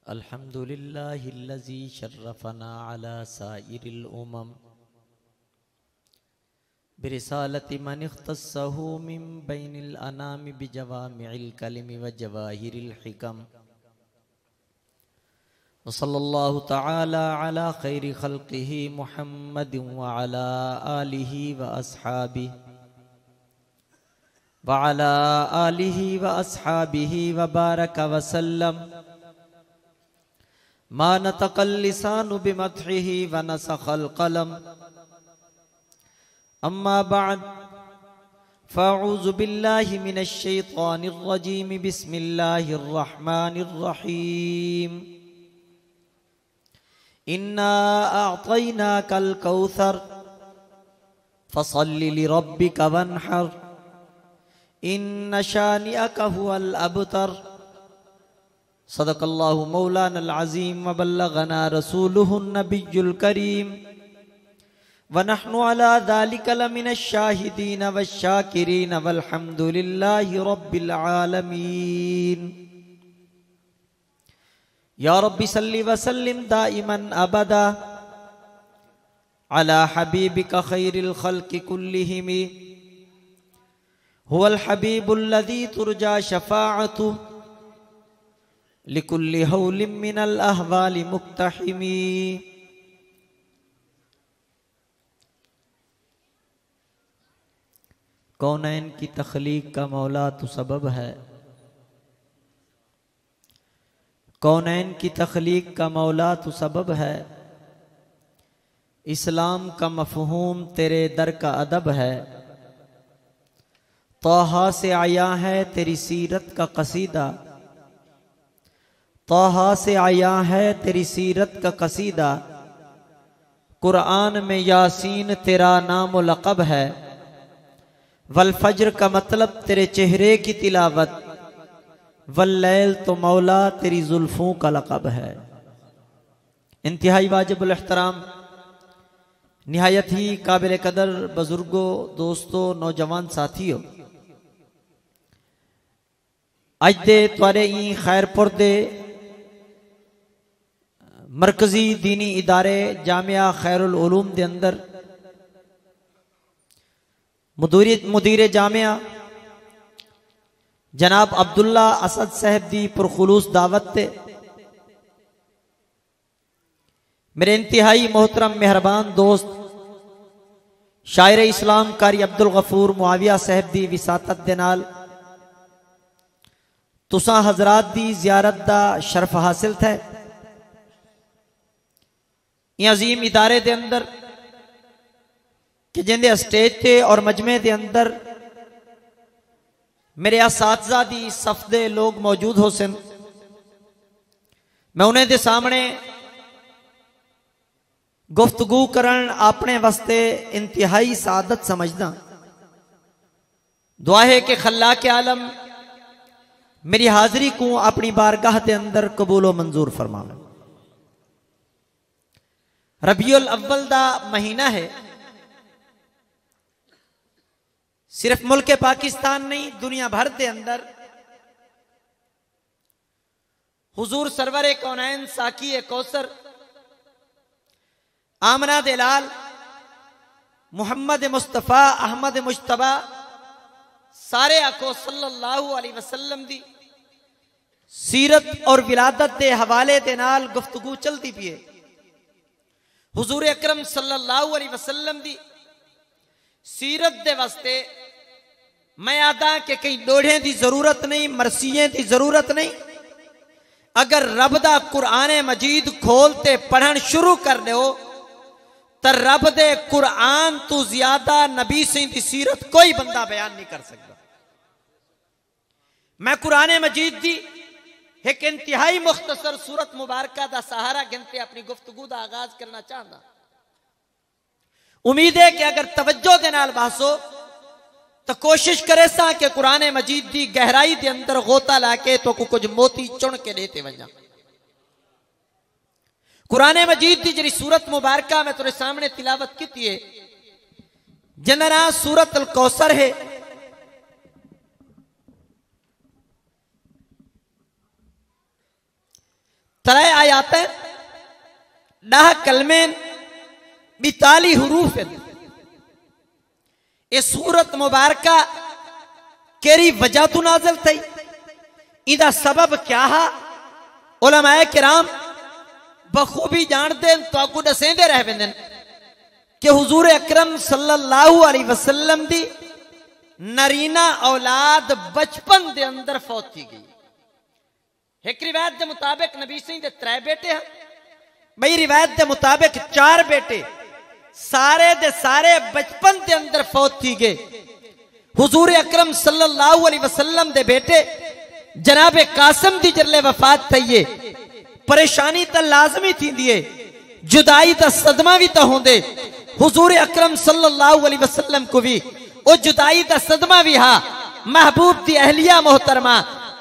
अल्हम्दुलिल्लाहिल्लज़ी शर्रफ़ना अला साइरिल उमम बिरिसालति मन इख्तस्सहु मिन बैनिल अनामि बिजवामिइल कलिमि व जवाहिरिल हिकम व सल्लल्लाहु तआला अला खैरि खल्क़िही मुहम्मदिन व अला आलिहि व अस्हाबिही व बारक व सल्लम मा नतक़ल लिसानु बिमद्हिही व नसख़ल क़लम अम्मा बअद फ़अऊज़ु बिल्लाहि मिनश शैतानिर रजीम बिस्मिल्लाहिर रहमानिर रहीम इन्ना अअतैनाकल कौसर फसल्लि लिरब्बिका वन्हर इन्न शानिअका हुवल अबतर सदक़ल्लाहु मौलानल अज़ीम व बल्लगना रसूलुहुन नबियुल करीम व नहनु अला ज़ालिका लमिनश शाहिदीन वश्शाकिरीन वल्हम्दुलिल्लाहि रब्बिल आलमीन। या रब्बि सल्लि व सल्लिम दाइमन अबदा अला हबीबिका खैरिल खल्क़ि कुल्लिहिम हुवल हबीबुल्लज़ी तुरजा शफ़ाअतुहु लिकुल्लि हौलिम मिनल अहवालि मुक्तहिमी। कौनैन की तख्लीक का मौला तो सबब है, कौनैन की तख्लीक का मौला तो सबब है, इस्लाम का मफ़हूम तेरे दर का अदब है, तौहा से आया है तेरी सीरत का कसीदा, तौहा से आया है तेरी सीरत का कसीदा, कुरान में यासीन तेरा नाम व लक़ब है, वल फज्र का मतलब तेरे चेहरे की तिलावत, वल्लैल तो मौला तेरी जुल्फों का लक़ब है। इंतहाई वाजिबुल एहतराम, निहायत ही काबिल कदर बुजुर्गों, दोस्तों, नौजवान साथियों, अज दे तुआरे ई खैरपुर दे मरकजी दीनी इदारे जामिया खैरुल उलूम दे अंदर मुदीर जामिया जनाब अब्दुल्ला असद साहब दी पुरखुलूस दावत ते मेरे इंतहाई मोहतरम मेहरबान दोस्त शायर इस्लाम कारी अब्दुल गफूर मुआविया साहब दी विसातत दे नाल तुसा हजरात दी जियारत दा शर्फ हासिल थे। ये अजीम इदारे दे अंदर कि जिंदे स्टेज थे और मजमे दे अंदर मेरे असातिज़ा दी सफ दे लोग मौजूद हो सन, मैं उन्हें दे सामने गुफ्तगू करन अपने वास्ते इंतहाई सादत समझदा। दुआ है कि खल्ला के आलम मेरी हाजिरी को अपनी बारगाह के अंदर कबूलो मंजूर फरमावे। रबीउल अव्वल दा महीना है, सिर्फ मुल्क पाकिस्तान नहीं दुनिया भर के अंदर हुजूर सरवरे कौनैन साकी कौसर आमना देलाल मुहम्मद मुस्तफ़ा अहमद मुश्तबा सारे आको सल्लल्लाहु अलैहि वसल्लम दी सीरत और विलादत के हवाले दे नाल गुफ्तगू चलती पी है। हुजूर अकरम सल्लल्लाहु अलैहि वसल्लम दी सीरत दे वास्ते मैं आदा कि कई लोढ़े की जरूरत नहीं, मरसिये की जरूरत नहीं। अगर रब दा कुरान मजीद खोलते पढ़न शुरू कर दो तो रब दे कुरान तो ज्यादा नबी सिंह की सीरत कोई बंदा बयान नहीं कर सकता। मैं कुरान मजीद दी एक इंतहाई मुख्तसर सूरत मुबारका दा सहारा गिनते अपनी गुफ्तगू दा आगाज करना चाहता। उम्मीद है कि अगर तवज्जो दे नाल बासो तो कोशिश करे सा कि कुरान मजीद की गहराई के अंदर गोता लाके तो कुछ मोती चुन के देते वजा। कुरान मजीद की जी सूरत मुबारका मैं तेरे सामने तिलावत की है, जिंदा नाम सूरत अल कौसर है। 3 आयातें 10 कलमें 42 हुरूफ। ये सूरत मुबारका केरी वजह तो नाज़िल थी, इदा सबब क्या है उलमाए किराम बखूबी जानते तो आपको दसेंदे रह वेंदे कि हुजूर अकरम सल्लल्लाहु अलैहि वसल्लम दी नरीना औलाद बचपन दे अंदर फौत की गई। एक रिवायत के मुताबिक नबी सिंह दे 3 बेटे हैं, बई रिवायत के मुताबिक 4 बेटे सारे दे सारे बचपन के अंदर फौत की गए। हुजूर अकरम सल्लल्लाहु अलैहि वसल्लम दे बेटे जनाब कासिम दी जरले वफात थई, परेशानी तो लाजमी थी, जुदाई का सदमा भी तो होंदे। हुजूर अकरम सल्लल्लाहु अलैहि वसल्लम को भी वो जुदाई का सदमा भी हा। महबूब दी अहलिया मोहतरमा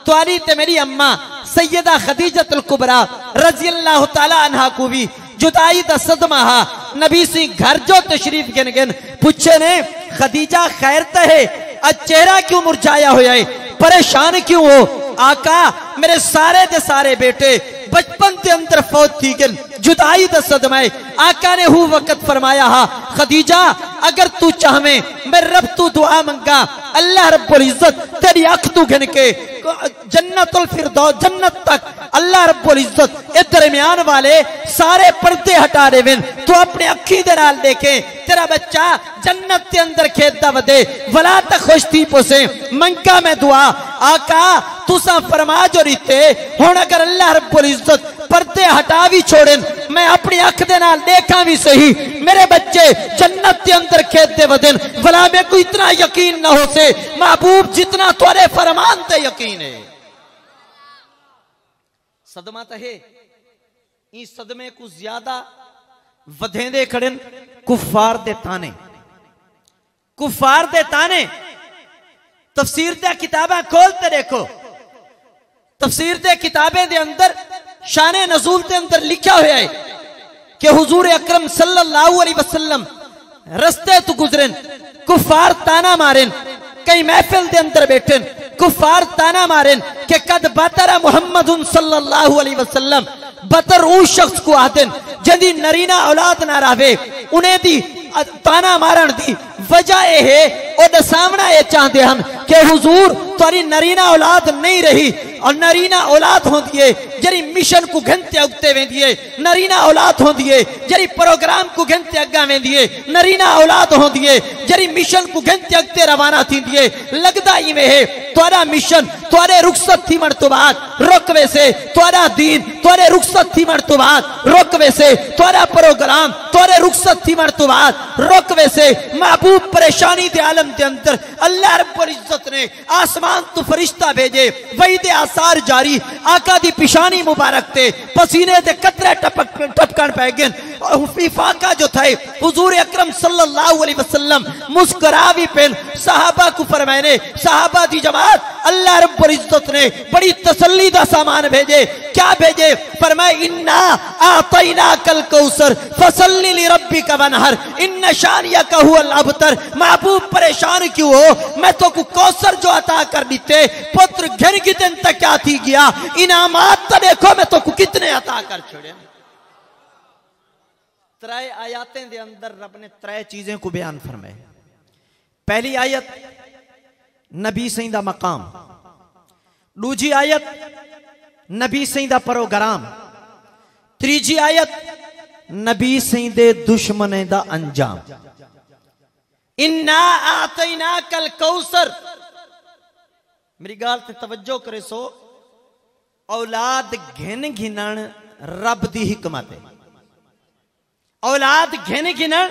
त्वारी ते मेरी अम्मा सैयदा खदीजतुल कुबरा रज़ी अल्लाह ताला अन्हा को भी जुदाई का सदमा हा। नबी सिंह घर जो तशरीफ गिन गिन पूछे ने खदीजा खैर तो है, आज चेहरा क्यों मुरझाया हुआ है, परेशान क्यों हो? आका मेरे सारे दे सारे बेटे बचपन के अंदर फौत थी गन, जुदाई दा सदमा है। आका ने हु वक्त फरमाया हा खदीजा अगर तू चाहे मैं रब तू दुआ मंगा, अल्लाह रब्बुल इज्जत तेरी अख तू घिन के जन्नतुल फिरदौस जन्नत तक अल्लाह रब्बुल इज्जत ए दरमियान वाले सारे पर्दे हटा देवे, तू अपने अखी दे नाल देखे तेरा बच्चा जन्नत के अंदर खेलता वदे वला तक खुश थी पोसे मंगा मैं दुआ। आका तुसा फरमा जो रीते हुण अगर अल्लाह रब्बुल इज्जत पर्दे हटा भी छोड़े, मैं अपनी अख दे नाल देखा भी सही मेरे बच्चे जन्नत के अंदर खेलते वदन, भला मैं को इतना यकीन न हो से महबूब जितना तुरे फरमान ते यकीन है। सदमा तो है, इस सदमे को ज्यादा वधेंदे खड़न कुफार दे ताने, कुफार दे ताने। तफसीर दे किताबा खोलते देखो, तफसीर दे किताबें दे अंदर शाने नज़ूल के अंदर लिखा हुआ है कि हुजूर अकरम सल्लल्लाहु अलैहि वसल्लम रस्ते तो गुजरन, कुफार ताना मारेन, कई महफिल के अंदर बैठन कुफार ताना मारेन कि कद बतरा मुहम्मदुन सल्लल्लाहु अलैहि वसल्लम, बतर उस शख्स को आदन जदी नरीना औलाद ना रहे, उन्हें दी ताना मारन दी वजह यह है और दसावना ये चाहते हम कि हुजूर तुरी नरीना औलाद नहीं रही और नरीना औलाद होती है जरी मिशन को घंटे उगते वेंदी है, नरीना औलाद होती है जरी प्रोग्राम को घंटे अग्गा वेंदी है, नरीना औलाद होती है जरी मिशन को घंटे अगते रवाना थींदी है। लगदा इवें है तुरा मिशन तुरे रुखसत थी मन तो बाद रुकवे से, तुरा दीन तुरे रुखसत थी मन तो बाद रुकवे से, तुरा प्रोग्राम तुरे रुखसत थी मन तो बाद रुकवे से। महबूब परेशानी दे आलम के अंदर अल्लाह रब्बुल इज्जत ने आसमान तो फरिश्ता भेजे, वही दे आसार जारी आका दी पिशानी मुबारक थे पसीने दे कतरे टपकन पै गए। फाका जो थे हुजूर अकरम सल्लल्लाहु अलैहि वसल्लम मुस्कुरा भी पेन सहाबा को फरमाने, सहाबा दी जमात अल्लाह रब्बुल इज्जत ने बड़ी तसल्ली दा सामान भेजे। क्या भेजे? फरमाए इन्ना आतैना कल कौसर फसल्ली लिरब्बिका वनहर इन्न शानियका हुवल अबतर। महबूब परेशान क्यों हो, मैं तो को कौसर जो अता कर दीते पुत्र घर की दिन तक क्या थी गया, इनामात तो देखो मैं तो को कितने अता कर छोड़े। 3 आयतें दे अंदर रब ने 3 चीजें को बयान फरमाए। पहली आयत नबी सही दा मकाम, दूजी आयत नबी सही दा प्रोग्राम, तीजी आयत नबी सही दे दुश्मने दा अंजाम। इन्ना आतैना कल कौसर, मेरी गाल ते तवज्जो करे सो, औलाद घिन घिनन रब दी हिकमत है, औलाद घिन घिनन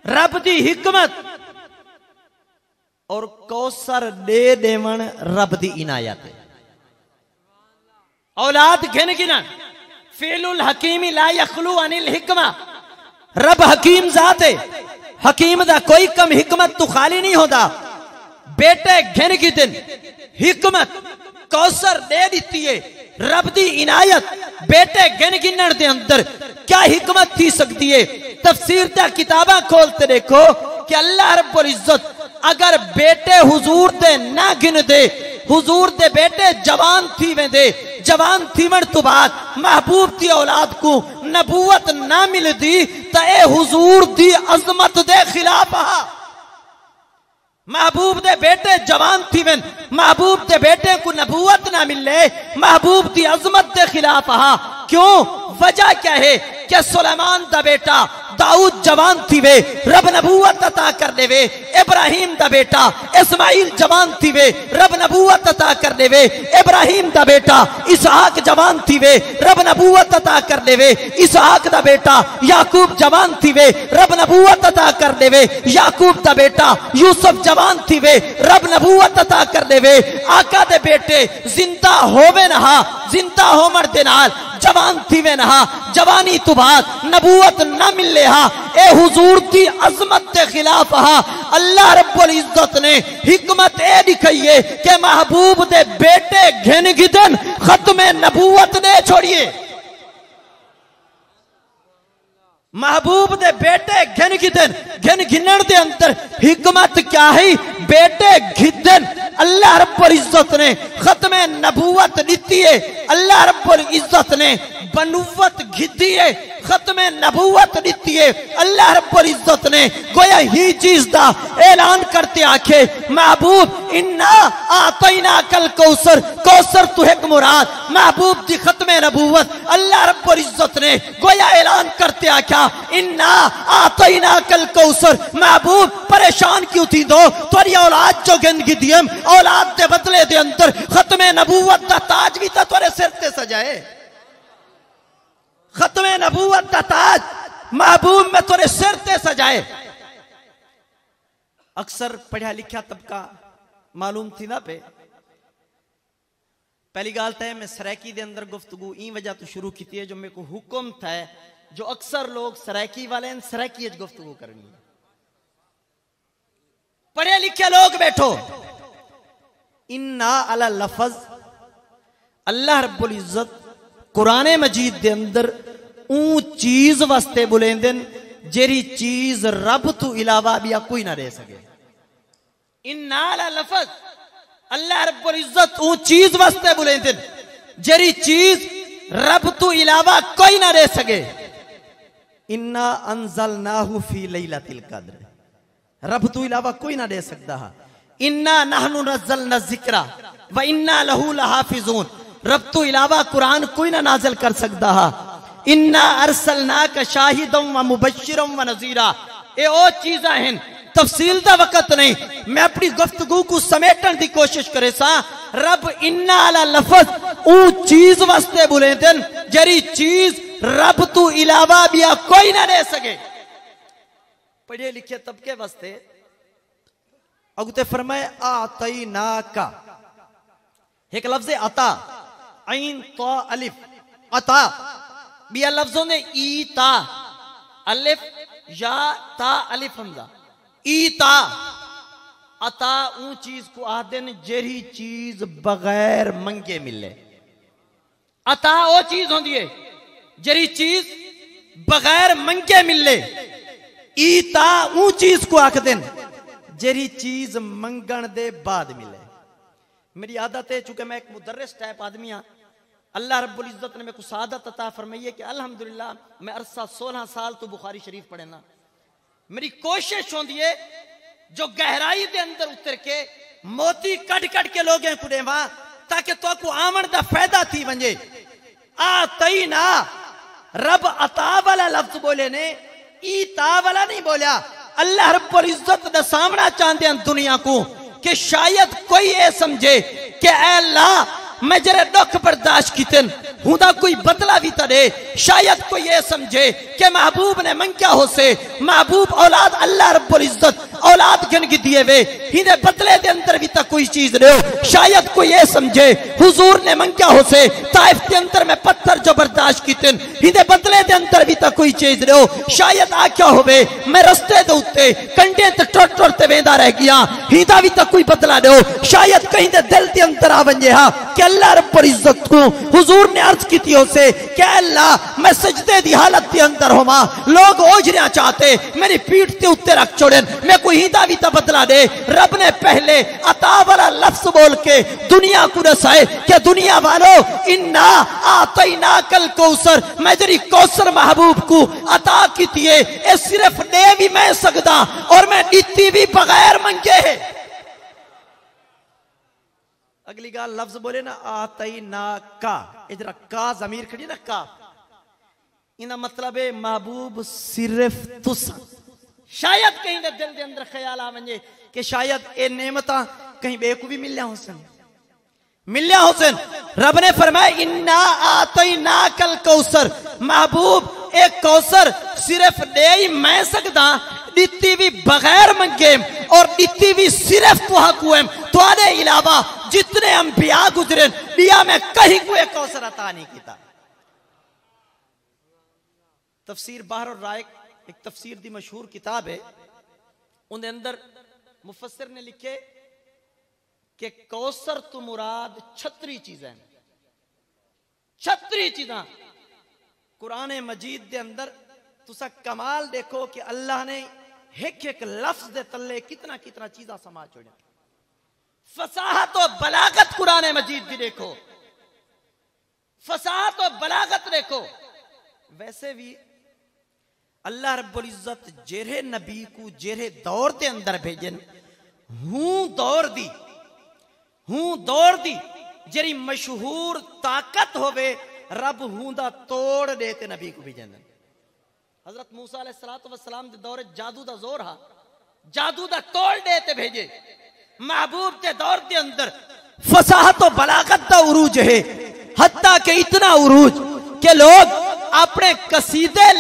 रब दी हिकमत और कौसर दे देवन रब दी इनायत है। औलाद घिन घिनन फेलुल हकीमी ला यखलू अनिल हिकमा, रब हकीम जात है, हकीम दा कोई कम हिकमत तो खाली नहीं होता। बेटे घिन घिन हिकमत कौसर दे दी है, रब दी इनायत बेटे गिन गिनण दे अंदर क्या हिकमत थी सकती है। तफसीर दा किताबा खोलते देखो कि अल्लाह रब्बुल इज्जत अगर बेटे हुजूर दे ना गिन दे, हुजूर दे बेटे जवान थी वेंदे, जवान थीवण तो बाद महबूब की औलाद को नबूवत ना मिलती तो ए हुजूर दी अजमत दे खिलाफ हा। महबूब दे बेटे जवान थीवन, महबूब दे बेटे को नबूवत ना मिले, महबूब दी अजमत दे खिलाफ हा। क्यों? वजह क्या है कि सुलेमान दा बेटा दाऊद जवान थी वे, रब नबूवत अता कर देवे। इब्राहिम दा बेटा इस्माइल जवान थी वे, रब नबूवत अता कर देवे। इब्राहिम दा बेटा इसहाक जवान थी वे, रब नबूवत अता कर देवे। इसहाक दा बेटा याकूब जवान थी वे, रब नबूवत अता कर देवे। याकूब दा बेटा यूसुफ जवान थी वे, रब नबूवत अता कर देवे। आका दे बेटे जिंदा होवे नहा, जिंदा होमर दे नाल जवान थी वे नहा, जवानी तो बाद नबूवत ना मिले हा। ए हुजूर दी अजमत के खिलाफ हा। अल्लाह रब्बुल इज्जत ने हिकमत ए दिखाई है कि महबूब दे बेटे घिन गिदन खत्म नबूवत ने छोड़िए। महबूब दे बेटे घिन गिदन, घिन घिनन दे अंदर हिकमत क्या है? बेटे घिदन अल्लाह रब्बुल इज्जत ने खत्म नबूवत दी है। अल्लाह रब्बुल इज्जत ने बनुवत घिदी है, खत्म नबूवत दी है। अल्लाह रब्बुल इज्जत ने गोया ही चीज दा ऐलान करते आखे महबूब इन्ना आतैना कल कौसर, कौसर तू एक मुराद। महबूब दी खत्म नबूवत अल्लाह रब्बुल इज्जत ने गोया ऐलान करते आख्या इन्ना आतैना कल कौसर। महबूब परेशान क्यों थी दो? तोरी औलाद जो गंद गिदियम औलाद दे बदले दे अंदर खत्म नबूवत दा ताज भी तो तोरे सिर ते सजाए। खत्म नबूवत दा ताज महबूब में तोरे सिर ते सजाए। अक्सर पढ़ा लिखा तबका मालूम थी ना पे। पहली गाल तो मैं सरायकी दे अंदर गुफ्तगू ई वजह तो शुरू की है जो मेरे को हुक्म था जो अक्सर लोग सरायकी वाले सरायकी गुफ्तगू करनी है। पढ़े लिखे लोग बैठो। इन्ना अला लफज अल्लाह रब्बुल इज्जत कुरान मजीद दे अंदर ऊ चीज वास्ते बुलेंदन जेरी चीज रब तू इलावा भी कोई ना रह सके। इन्ना अला लफज अल्लाह रब्बुल इज्जत ऊ चीज वास्ते बुलेंदन जेरी चीज रब तू इलावा कोई ना रह सके। इन्ना अंज़लनाहु फी लैलतिल कद्र, रब तू इलावा कोई ना दे सकता है। इन्ना नहनु नज़्ज़लना ज़िक्रा व इन्ना लहू लहाफ़िज़ून, रब तू इलावा कुरान कोई ना नाज़िल कर सकता है। इन्ना अरसलनाका शाहिदम व मुबश्शिरम व नज़ीरा। ए ओ चीज़ां हैं तफसील दा वक्त नहीं, मैं अपनी गुफ्तगू को समेटन की कोशिश करे सा। रब इन्ना अला लफज ऊ चीज वास्ते बुले दिन जरी चीज रब तू इलावा भी कोई ना रह सके। पढ़े लिखे तबके वास्ते अगुते फरमाए आतैना का एक लफ्ज़ अता ऐन ता अलिफ अता बिया लफ्जों ने ई ता अलिफ या ता अलिफ हमजा ईता अता ऊ चीज को आदन जेरी चीज बगैर मंगे मिले। अता वो चीज होती है जेरी चीज बगैर मंगे मिले। ईता ऊ चीज को आख दिन जेरी चीज मंगण दे बाद मिले। मेरी आदत है चूंकि मैं एक मुदर्रिस टाइप आदमी हाँ, अल्लाह रब्बुल इज्जत ने मेरे को सादत अता फरमाई है कि अल्हम्दुलिल्लाह मैं अरसा 16 साल तो बुखारी शरीफ पढ़े ना। मेरी कोशिश होती है जो गहराई दे अंदर उतर के मोती कट कट के लोग कुड़े वहां ताकि तो को आमन दा फायदा थी वंजे। आ तई ना रब अता वाला लफ्ज बोले ने ईता वाला नहीं बोलिया। अल्लाह रब्बुल इज्जत ने सामना चाहते हैं दुनिया को कि शायद कोई ये समझे कि अल्लाह मैं जरा दुख बर्दाश्त कितन हुदा कोई बदला भी तरे। शायद कोई ये समझे कि महबूब ने मंग्या हो से महबूब औलाद अल्लाह रब्बुल इज्जत औलाद गन की दिए वे हिंदे बदले दे अंदर भी तक कोई चीज रहो। शायद कोई ये समझे हुजूर ने मंग्या हो से ताइफ के अंदर में पत्थर जो बर्दाश्त कितन हिंदे बदले दे अंदर भी तक कोई चीज रहो। शायद आख्या होवे मैं रस्ते दे उत्ते कंडे ते टुट टुट ते वेंदा रह गया हिंदा भी तक कोई बदला रहो। शायद कहीं दे दिल दे अंदर आ वंजे हा कि अल्लाह रब्बुल इज्जत को हुजूर ने अर्ज की हो से कि अल्लाह मैं सजदे दी हालत के अंदर होवा लोग ओझरिया चाहते मेरी पीठ के उत्ते रख छोड़न मैं कोई हिंदा भी तो बदला दे। रब ने पहले अता वाला लफ्ज बोल के दुनिया को दसाए कि दुनिया वालों इन्ना आतैना कल कौसर, मैं जरी कौसर महबूब को अता की दिए, ये सिर्फ दे भी मैं सकदा और मैं दीती भी बगैर मंगे है। अगली गाल लफ्ज बोले ना आतैना का, इधर का जमीर खड़ी ना का, इना मतलब है महबूब सिर्फ तुसा। शायद कहीं दे दिल के अंदर ख्याल आ वने कि शायद ए नेमता कहीं बेकू भी मिलया हुसैन, मिलया हुसैन। रब ने फरमाया इन्ना आतैना कल कौसर, महबूब एक कौसर सिर्फ दे ही मैं सकदा, दीती भी बगैर मंगे और दीती भी सिर्फ तुहा कुएम, तुहारे अलावा जितने अंबिया गुजरे दिया में कहीं को एक कौसर अता नहीं किया। तफसीर बाहर और रायक एक तफसीर दी मशहूर किताब है, उनके अंदर मुफस्सिर ने लिखे कि कौसर तो मुराद 36 चीजें, 36 चीज़ां कुरान मजीद के अंदर तुसा कमाल देखो कि अल्लाह ने एक एक लफ्ज दे तले कितना कितना चीजा समा छोड़ा। फसाहत और बलागत कुरान मजीद की देखो, फसाहत और बलागत देखो। वैसे भी अल्लाह रब्बुल इज्जत जेरे नबी को जेरे दौर के अंदर भेजन, हूं दौर दी जेरी मशहूर ताकत होवे रब हूं दा तोड़ देते नबी को भेजन। हजरत मूसा अलैहिस्सलाम दे दौरे जादू दा जोर हा, जादू दा तोड़ देते भेजे। महबूब के दौर के अंदर फसाहत और बलागत दा उरूज है, हत्ता के इतना उरूज के लोग अपने कसीदे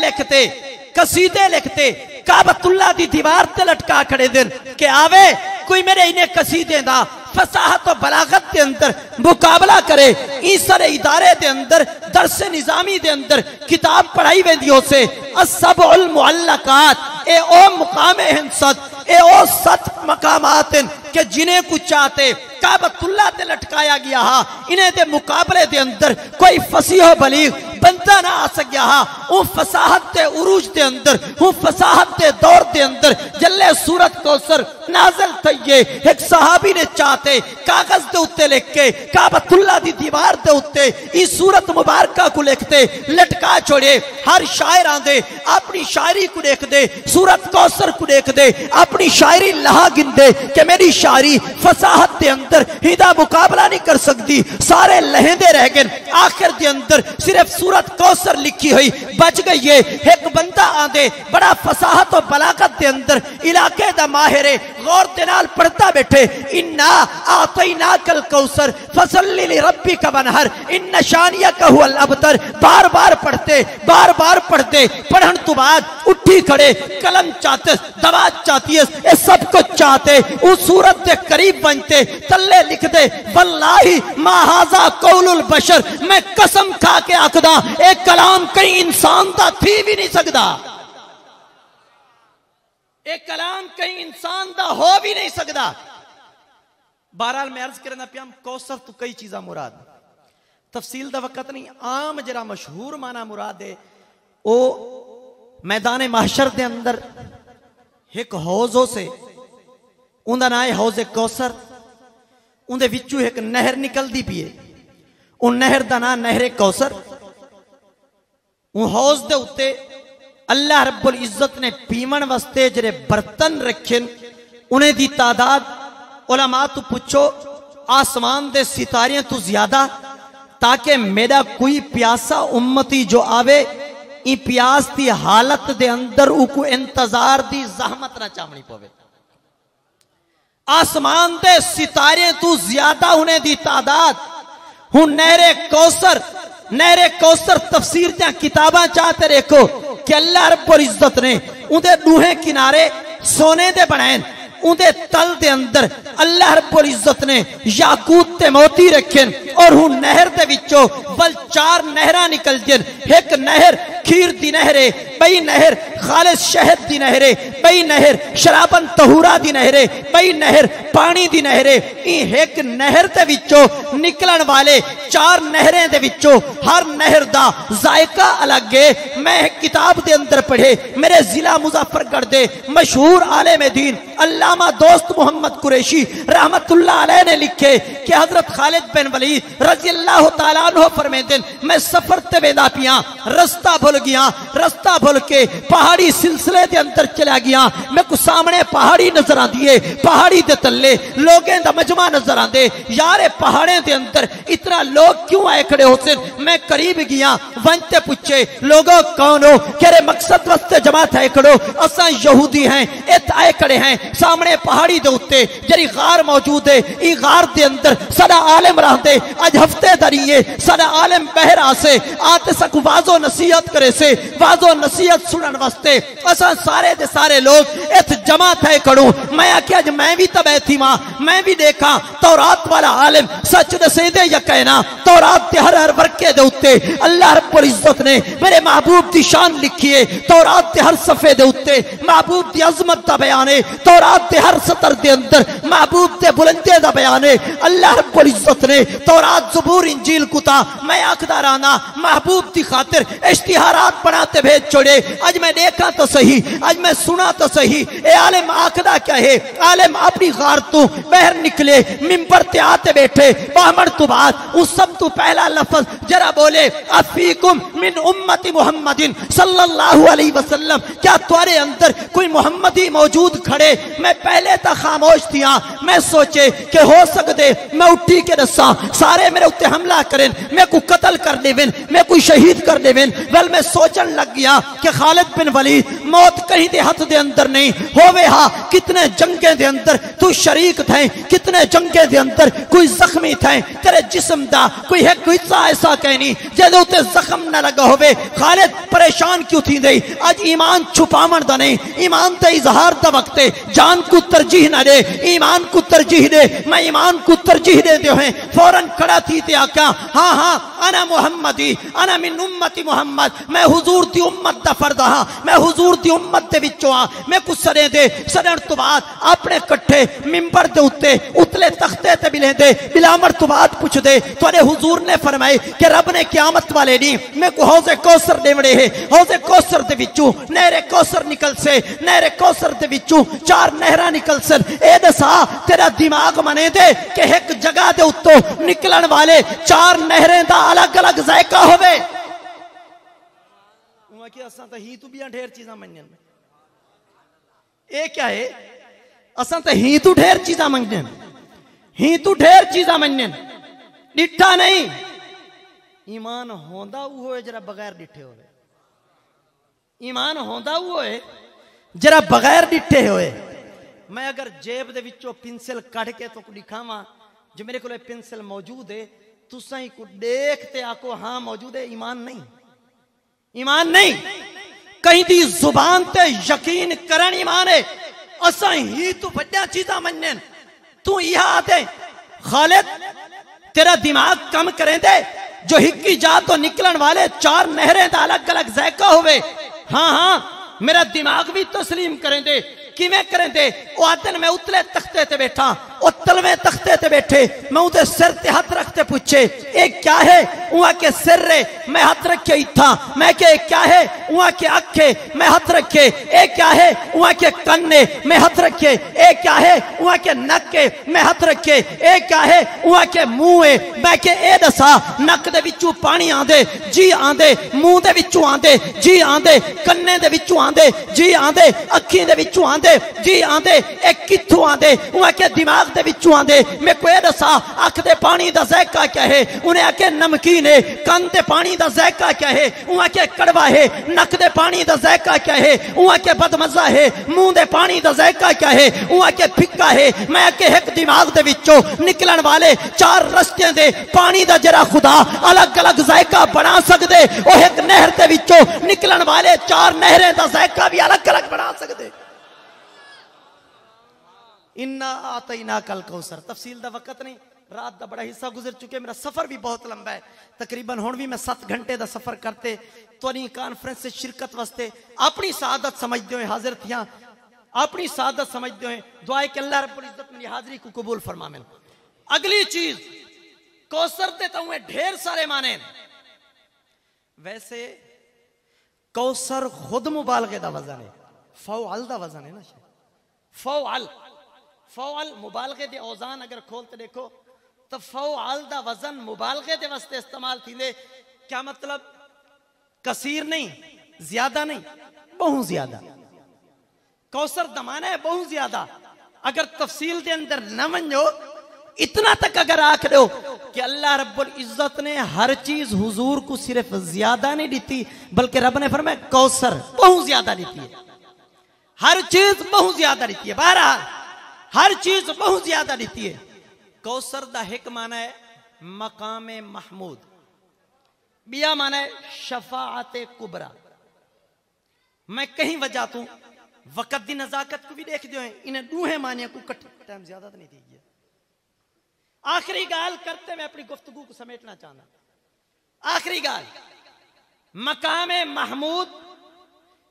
लिखते काबतुल्लाह दी दीवार ते लटका खड़े दिन के आवे कोई मेरे इन्हें कसीदे दा फसाहत और बलागत के अंदर मुकाबला करे। इस सारे इदारे के अंदर दरसे निजामी के अंदर किताब पढ़ाई वेंदी हो से अस्सबउल मुअल्लकात, ए ओ मुकाम हिंसत, ए ओ सत मकामात के जिन्हें कुछ चाहते काबतुल्लाह ते लटकाया गया हा। इन्हें दे मुकाबले के अंदर कोई फसीह बलीग बनता ना आ सकिया हा। वो फसाहत के उरूज के अंदर, वो फसाहत के दौर के अंदर जल्ले सूरत कौसर नाज़िल थईए। एक सहाबी ने चाहते कागज के उत्ते लिख के काबतुल्लाह दी दीवार के उत्ते इस सूरत मुबारका को लिखते लटका छोड़े। हर शायर आंदे अपनी शायरी को देख दे, सूरत कौसर को देख दे, अपनी शायरी लहा गिनदे कि मेरी शायरी फसाहत के अंदर हिदा मुकाबला नहीं कर सकती, सारे लहेंदे रह गए। आखिर के अंदर सिर्फ सूरत कौसर लिखी हुई बच गई है। एक बंदा आंदे बड़ा फसाहत और बलागत के अंदर इलाके दा माहिर गौर दे नाल पढ़ता बैठे इन्ना आतैना कल कौसर फसल्ली लिरब्बिका वनहर इन्न शानियका हुवल अबतर। बार बार पढ़ते पढ़न तो बाद उठी खड़े कलम चाहते, दवा चाहती है, ये सब कुछ चाहते उस सूरत के करीब बनते तल्ले लिख दे वल्लाही मा हाज़ा कौलुल बशर, मैं कसम खा के आखदा एक कलाम कहीं इंसान दा थी भी नहीं सकदा, एक कलाम कहीं इंसान दा हो भी नहीं सकदा। बहरहाल मैं अर्ज करना पिया कौसर तो कई चीजा मुराद, तफसील दा वक्त नहीं, आम जरा मशहूर माना मुराद है ओ मैदान महशर दे अंदर एक हौजो से उनका नाम है हौजे कौसर, उनके विचों एक नहर निकलती पी है, उन नहर का नाम नहरे कौसर। हौज दे उत्ते अल्लाह रब्बुल इज्जत ने पीवन वास्ते जेरे बर्तन रखे उन्हें दी तादाद उलमा तू पूछो आसमान दे सितारियां तू ज्यादा, ताकि मेरा कोई प्यासा उम्मती जो आवे इ प्यास की हालत दे अंदर उको इंतजार दी जहमत ना चावनी पवे। आसमान दे सितारे तू ज्यादा उन्हें दी तादाद। हूं नहरे कौसर तफसीर त्या किताबा चाहते देखो कि अल्लाह रब्बुल इज्जत ने उनके दूहे किनारे सोने दे बनाए, उनके तल दे अंदर अल्लाह रब्बुल इज्जत ने याकूत ते मोती रखे, और हूं नहर दे विचों वल चार नहरां निकल जन। एक नहर खीर दी नहरे, बई नहर खालिस शहद दी नहरे, बई नहर शराबन तहूरा दी नहरे, बई नहर पानी दी नहरे। एक नहर दे विचों निकलन वाले चार नहरें दे विचों हर नहर दा जायका अलग है। मैं एक किताब दे अंदर पढ़े, मेरे जिला मुजफ्फरगढ़ दे मशहूर आलिम दीन अल्लामा दोस्त मोहम्मद कुरैशी रहमतुल्लाह अलैह ने लिखे कि हजरत खालिद बिन वलीद रज़ियल्लाहु तआला अन्हु फरमाते हैं, मैं सफर ते वेंदा पिया, रास्ता भूल गया, रास्ता भूल के पहाड़ी सिलसिले दे अंदर चला गया। मैं को सामने पहाड़ी नजर आती है, पहाड़ी दे तले लोगों दा मजमा नजर आते। यार पहाड़े दे अंदर इतना लोग क्यों आए खड़े होते? मैं करीब गया, वंते पूछे लोगों कौन हो? केरे मकसद वास्ते जमात है खड़ो? असा यहूदी हैं, इत आए खड़े हैं सामने पहाड़ी दे उत्ते जरी गार मौजूद है। ई गार दे अंदर सदा आलिम रहते, आज हफ्ते दरिए सदा आलिम बहर आसे आते सक वाजो नसीहत करे से, वाजो नसीहत सुनन वास्ते असा सारे दे सारे लोग इत जमात है खड़ो। मैं आख्या आज मैं भी तब थी मां, मैं भी देखा तौरात वाला आलिम सच दसे दे या कहना तौरात के हर हर वर्के दे उत्ते अल्लाह रब्बुल इज्जत ने मेरे महबूब की शान लिखी है। तौरात के हर सफे दे उत्ते महबूब की अजमत का बयान है, तौरात के हर सतर दे अंदर महबूब के बुलंदे का बयान है। अल्लाह रब्बुल इज्जत ने तौरात ज़बूर इंजील कुता मैं आखदा रहना महबूब की खातिर इश्तिहारात बनाते भेज छोड़े। आज मैं देखा तो सही, आज मैं सुना तो सही, ए आलिम आखदा क्या है? आलिम अपनी गार तू बहर निकले, मिंबर ते आते बैठे बामण तो बाद उस सब तो पहला लफ्ज जरा बोले अफीकुम मिन उम्मती मुहम्मदिन सल्लल्लाहु अलैहि वसल्लम, क्या तुम्हारे अंदर कोई मोहम्मदी मौजूद खड़े? मैं पहले तक खामोश थिया, मैं सोचे कि हो सकते मैं उठी के दसा सारे मेरे उत्ते हमला करें, मैं को कत्ल कर देवें, मैं कोई शहीद कर देवें। वेल मैं सोचन लग गया कि खालिद बिन वलीद मौत कहीं दे हाथ दे अंदर नहीं होवे। हा कितने जंगे दे अंदर तू शरीक थे, कितने जंगे दे अंदर कोई जख्मी थे, तेरे जिस्म दा कोई है कोई ऐसा कहनी जेदे उत्ते जख्म न लगा होवे। खालिद परेशान क्यों थी दे? आज ईमान छुपावन दा नहीं, ईमान ते इजहार दा वक्त है। जान को तरजीह न दे, ईमान को तरजीह दे। मैं ईमान को तरजीह दे दे हैं फौरन खड़ा थी ते आका हाँ हाँ अना मुहम्मदी अना मिन उम्मती मुहम्मद, मैं हुजूर दी उम्मत दा फर्द हां, मैं हुजूर दी उम्मत दे विचों हां। मैं कुछ सड़े दे सड़न तो बाद अपने कट्ठे मिंबर दे उत्ते उतले तख्ते ते बिलेंदे बिलामर तो बाद पूछ दे तुहाडे हुजूर ने फरमाए कि रब ने क़यामत वाले दी मैं को हौज़े कौसर देवड़े है, हौज़े कौसर दे विचों नहरे कौसर निकल से, नहरे कौसर दे विचों चार नहरा निकल सन। ए दसा तेरा दिमाग मने दे कि एक जगह दे उत्तों निकलन वाले चार नहरें दा अलग अलग जायका होवे। कि असां तो ही तू भी ढेर चीज़ां मनन, ए क्या है? असां तो ही तू ढेर चीज़ां मनन, ही तू ढेर चीज़ां मनन, डिठा नहीं। ईमान होंदा वो है जरा बगैर डिठे होवे, ईमान होंदा वो है जरा बगैर डिठे होए। मैं अगर जेब दे विचों पेंसिल कढ़ के तो दिखावा जो मेरे को पेंसिल मौजूद है, तुसा ही को देखते आको हाँ मौजूद है, ईमान नहीं, ईमान नहीं। कहीं दी जुबान ते यकीन करन ईमान है। असा ही तू बड़ा चीज़ा मनन, तू यह आते खालिद तेरा दिमाग कम करें दे जो हिक्की जा तो निकलन वाले चार नहरें दा अलग अलग जायका होवे। हाँ हाँ मेरा दिमाग भी तस्लीम करें दे, किवें करें दे? वो आदन मैं उतले तख्ते ते बैठा, वो तलवे तख्ते ते बैठे, मैं उधर सिर ते हाथ रखते पूछे ए क्या है? वहां के सिर रे मैं हाथ रखे इथा, मैं के क्या है? वहां के आंखे मैं हाथ रखे, ए क्या है? वहां के कन्ने मैं हाथ रखे, ए क्या है? वहां के नक के मैं हाथ रखे, ए क्या है? वहां के मुंह है, मैं के ए दसा नक दे विचों पानी आंदे जी आंदे, मुंह दे विचों आंदे जी आंदे, कन्ने दे विचों आंदे जी आंदे, अखी दे विचों आंदे जी आंदे, ए किथों आंदे? वहां के दिमाग दे विचों आंदे। मैं कोई दसा अख दे पानी दा जायका क्या है? उन्हें आके नमकीन है। कान दे पानी दा जायका क्या है? वहां के कड़वा है। नक दे पानी दा जायका क्या है? वहां के बदमजा है। मुंह दे पानी दा जायका क्या है? वहां के फिक्का है। मैं आके एक दिमाग दे विचों निकलन वाले चार रस्ते दे पानी दा जरा खुदा अलग अलग जायका बना सकदे, ओ एक नहर दे विचों निकलन वाले चार नहरें दा जायका भी अलग अलग बना सकदे। इन्ना आतैना कल कौसर तफसील दा वक्त नहीं, रात का बड़ा हिस्सा गुजर चुके, मेरा सफर भी बहुत लंबा है, तकरीबन हुण भी मैं 7 घंटे का सफर करते तुहाडी कॉन्फ्रेंस से शिरकत वास्ते अपनी शहादत समझते हुए हाजिर थियां, अपनी शहादत समझते हुए दुआ कि अल्लाह रब्बुल इज्जत मेरी हाजिरी को कबूल फरमावे। अगली चीज, कौसर दे तो ढेर सारे माने, वैसे कौसर खुद मुबालगे दा वजन है, फ़ौअल दा वजन है ना, फ़ौअल फ़ौअल मुबालगे दे औजान अगर खोलते देखो तो फ़ौअल दा वजन मुबालगे दे वास्ते इस्तेमाल थींदे। क्या मतलब? कसीर नहीं, ज्यादा नहीं, बहुत ज्यादा। कौसर दमाना है बहुत ज्यादा। अगर तफसील के अंदर न वञो, इतना तक अगर आख दो कि अल्लाह रब्बुल इज्जत ने हर चीज हुजूर को सिर्फ ज्यादा नहीं दी, बल्कि रब ने फरमाया कौसर बहुत ज्यादा दी है, हर चीज बहुत ज्यादा दी है, बहरहाल हर चीज बहुत ज्यादा दी है। कौसर दा एक माना है मकामे महमूद, बिया माना है शफाअते कुबरा। मैं कहीं वजह तू वक़्त दी नजाकत को भी देख दियो है, इन्हें दूहे मानिया को कट टाइम ज्यादा तो नहीं दी गया। आखिरी गाल करते मैं अपनी गुफ्तगू को समेटना चाहना। आखिरी गाल, मकामे महमूद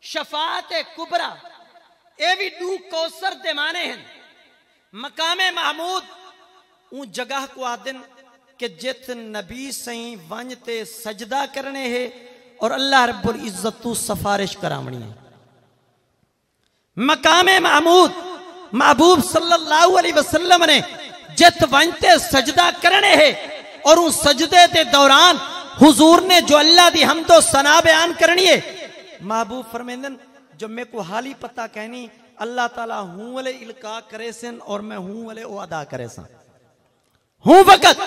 शफाअते कुबरा, ये भी दू कौसर दे माने हैं। मकामे महमूद ऊ जगह को आदिन कि जित नबी सही वंजते सजदा करने है और अल्लाह रब्बुल इज्जत तू सफारिश करावनी है। मकामे महमूद महबूब सल्लल्लाहु अलैहि वसल्लम ने जित वंजते सजदा करने है और उस सजदे के दौरान हुजूर ने जो अल्लाह दी हमदो सना बयान करनी है, महबूब फरमेंदन जो मेरे को हाली पता कहनी अल्लाह ताला हूं वाले इल्का करे सन और मैं हूं वाले वो अदा करे सन। हूं वक़्त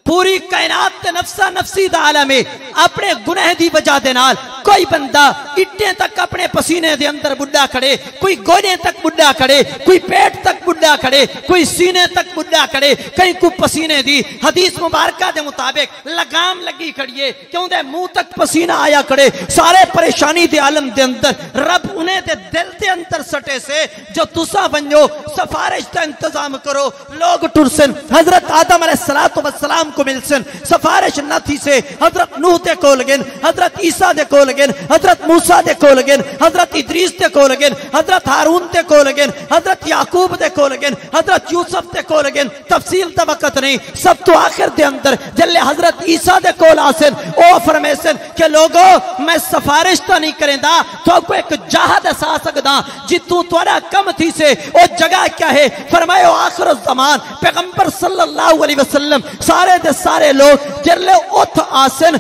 पूरी कायनात ते नफसा नफसी दा आलम है, अपने गुनाह दी वजह दे नाल कोई बंदा इट्टे तक अपने पसीने दे अंदर बुढ़ा खड़े, कोई गोने तक बुढ़ा खड़े, कोई पेट तक बुढ़ा खड़े, कोई सीने तक बुढ़ा खड़े, कहीं को पसीने दी हदीस मुबारका दे मुताबिक लगाम लगी खड़ी है, क्यों दे मुंह तक पसीना आया खड़े। सारे परेशानी दे आलम दे अंदर रब उन्हें दे दिल दे अंदर सटे से जो तुसा बनो सफारिश का इंतजाम करो, लोग टुरसन हजरत आदम अलैहिस्सलातु वस्सलाम को मिलसन, सफारिश न थी से हजरत नूह दे कोल गेन, हजरत ईसा दे कोल गेन, हजरत मूसा दे कोल गेन, हजरत इदरीस दे कोल गेन, हजरत हारून दे कोल गेन, हजरत याकूब दे कोल गेन, हजरत यूसुफ दे कोल गेन। तफसील दा वक्त नहीं, सब तो आखिर दे अंदर जल्ले हजरत ईसा दे कोल आसन ओ फरमेसन के लोगो मैं सफारिश तो नहीं करेंदा, तो को एक जगह दसा सकदा जितू तोड़ा कम थी से ओ जगह क्या है? फरमायो आखिर ज़मान पैगंबर सल्लल्लाहु अलैहि वसल्लम सारे दे सारे लोग जल्ले उठ आसन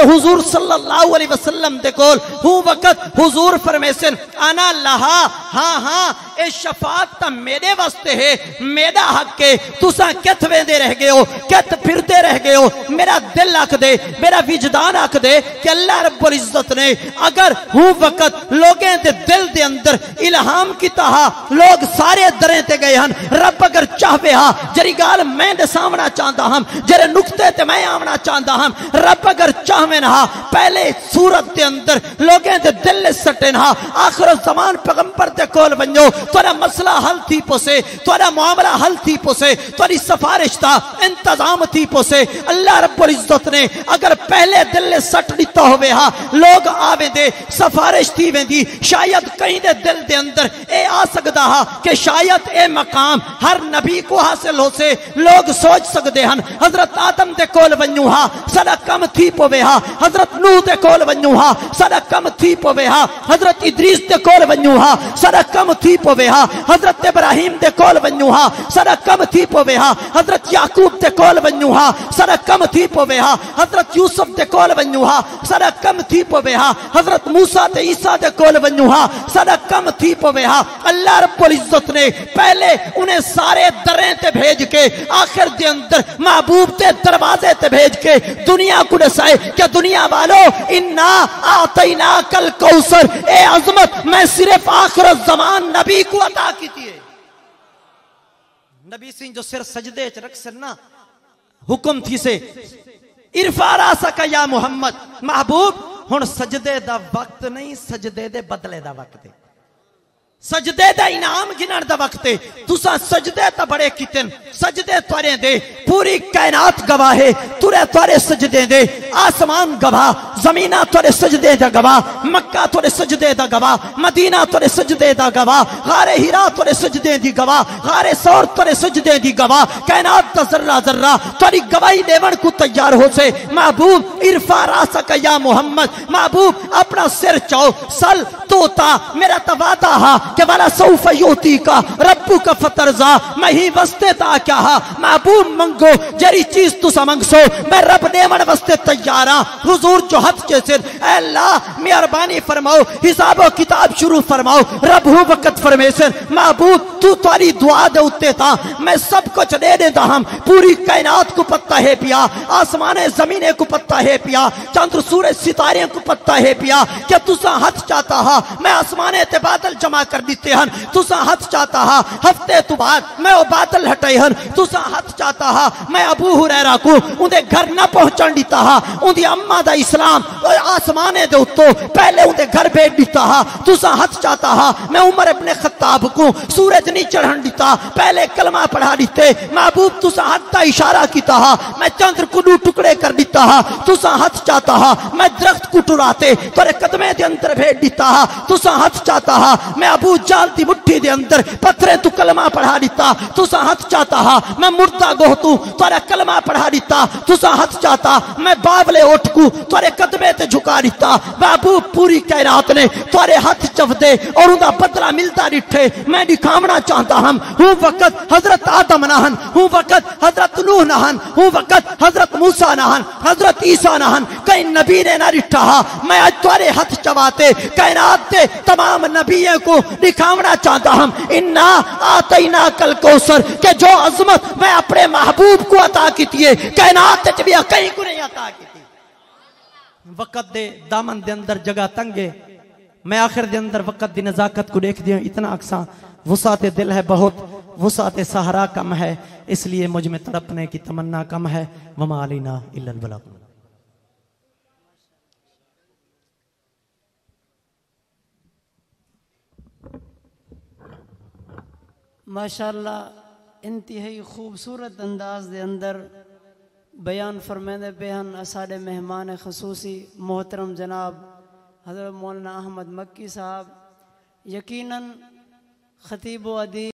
हुजूर सल्लल्लाहु अलैहि वसल्लम दे कोल हूं वक़्त हुजूर फरमेसन आना लहा, हाँ हाँ ए शफात ता मेरे वास्ते है, मेरा हक है, तुसा कित वेंदे रह गए हो, कित फिरते रह गए हो। मेरा दिल आख दे, मेरा विजदान आख दे कि अल्लाह रब्बुल इज्जत ने अगर हूं वक़्त लोगों दे दिल दे अंदर इल्हाम की तहा लोग सारे दरें ते गए हन, रब अगर चाहे हा जरी गाल मैं दसावना चाहता हम, जरे नुक्ते ते मैं आवना चाहता हम, रब अगर चाहे ना पहले सूरत के अंदर लोगों दे दिल सटे ना आखिर ज़मान पैगंबर दे कोल बनो, तोरा मसला हल थी पोसे, तोरा मामला हल थी पोसे, तोरी सफारिश दा इंतजाम थी पोसे। अल्लाह रब्बुल इज्जत ने अगर पहले दिल सट दिता होवे हा लोग आवे दे सफारिश थी वेंदी, शायद कहीं दे दिल दे अंदर ए आ सकदा हा कि शायद ए मकाम हर नबी को हासिल हो से। लोग सोच सकते हैं हजरत आदम दे कोल वन्नू हा साडा कम थी पवे हा, हजरत नूह दे कोल वन्नू हा साडा कम थी पवे हा, हजरत इदरीस दे कोल वन्नू हा साडा कम थी पवे हा, हजरत इब्राहिम दे कोल वन्नू हा साडा कम थी पवे हा, हजरत याकूब दे कोल वन्नू हा साडा कम थी पवे हा, हजरत यूसुफ दे कोल वन्नू हा साडा कम थी पवे हा, हजरत मूसा ते ईसा दे कोल वन्नू हा साडा कम थी पवे हा। अल्लाह रब्बुल इज्जत ने पहले उन्हें सारे दरें ते भेज के आखिर दे अंदर महबूब ते दरवाजे ते भेज के दुनिया को दसाए क्या दुनिया वालों इन्ना आतैना कल कौसर, ए अजमत मैं सिर्फ आखिर ज़मान नबी को अता की थी। नबी सिंह जो सिर सजदे च रख सन्ना हुक्म थी से इरफा रासका या मोहम्मद, महबूब हुन सजदे दा वक्त नहीं, सजदे दे बदले दा वक्त है। सजदे दा इनाम गिनण दा वक्त है तुसा सजदे ता बड़े कितन सजदे तुरे दे पूरी कायनात गवाह है तुरे तुरे सजदे दे आसमान गवाह जमीना तुरे सजदे दा गवाह मक्का तुरे सजदे दा गवाह मदीना तुरे सजदे दा गवाह गारे हिरा तुरे सजदे दी गवाह गारे सौर तुरे सजदे दी गवाह कायनात दा जर्रा जर्रा तुरी गवाही देवन को तैयार हो से महबूब इरफा रासक या मोहम्मद महबूब अपना सिर चाओ सल तोता मेरा तवादा हा के वाला सौफ योती का रब्बू का फतरजा मैं ही वस्ते ता क्या हा महबूब मंगो जरी चीज तुसा मंगसो मैं रब देवन वस्ते तैयार हाँ हुजूर जो हद के सिर अल्लाह मेहरबानी फरमाओ हिसाबो किताब शुरू फरमाओ रब हूँ वक़्त फरमेसन महबूब तू तारी दुआ दे उत्ते था मैं सब कुछ दे देता हम पूरी कायनात को पत्ता है पिया आसमाने जमीने को पत्ता है पिया चंद्र सूरज सितारे को पत्ता है पिया क्या तुसा हथ चाहता हा मैं आसमाने ते बादल जमा कर दीते हन तुसा हथ चाहता हा हफ्ते तो बाद मैं वो बादल हटाए हन तुसा हथ चाहता हा मैं अबू हुरैरा को उनके घर न पहुंचन दीता हा उनकी अम्मा दा इस्लाम आसमाने दे उत्तो पहले उनके घर भेज दीता हा तुसा हथ चाहता हा मैं उमर इब्ने खत्ताब को सूरज नहीं चढ़न दीता पहले कलमा पढ़ा दीते महबूब तुसा हथ का इशारा किया हा मैं चंद्र को दो टुकड़े कर दीता हा तुसा हथ चाहता हा मैं दरख्त को टुराते तेरे कदमे दे अंदर भेज दीता हा तुसा हथ चाहता हा मैं अबू जाल दी मुट्ठी दे अंदर पत्थरे तू कलमा पढ़ा दीता तुसा हथ चाहता हा मैं मुर्दा गोह तू तेरा कलमा पढ़ा दीता तुसा हथ चाहता मैं बावले उठ को तेरे कदमे ते झुका दीता बाबू पूरी कायनात ने तेरे हाथ चवदे और उनका बदला मिलता दिठे मैं दिखावना चाहता हम हूँ वक़्त हजरत आदम नहन हूँ वक़्त हजरत नूह नहन हूँ वक़्त हजरत मूसा नहन हजरत ईसा नहन कई नबी ने ना दिठा मैं आज तेरे हाथ चवाते कायनात के तमाम नबियों को दिखावना चाहता हम इन्ना आतैना कल कौसर के जो अजमत मैं अपने महबूब को अता की थी कायनात भी कहीं को नहीं अता की थी वक़्त दे दामन दे अंदर जगह तंगे मैं आखिर दे अंदर वक़्त दी नजाकत को देख दिया इतना अक्सा वुसात दिल है बहुत वुसात सहारा कम है इसलिए मुझ में तड़पने की तमन्ना कम है वमा अलैना इल्लल बलाग। माशाअल्लाह इंतहाई खूबसूरत अंदाज दे अंदर बयान फरमाने बेहन असाडे मेहमान खसूसी मोहतरम जनाब हज़रत मौलाना अहमद मक्की साहब यकीनन खतीब व अदीब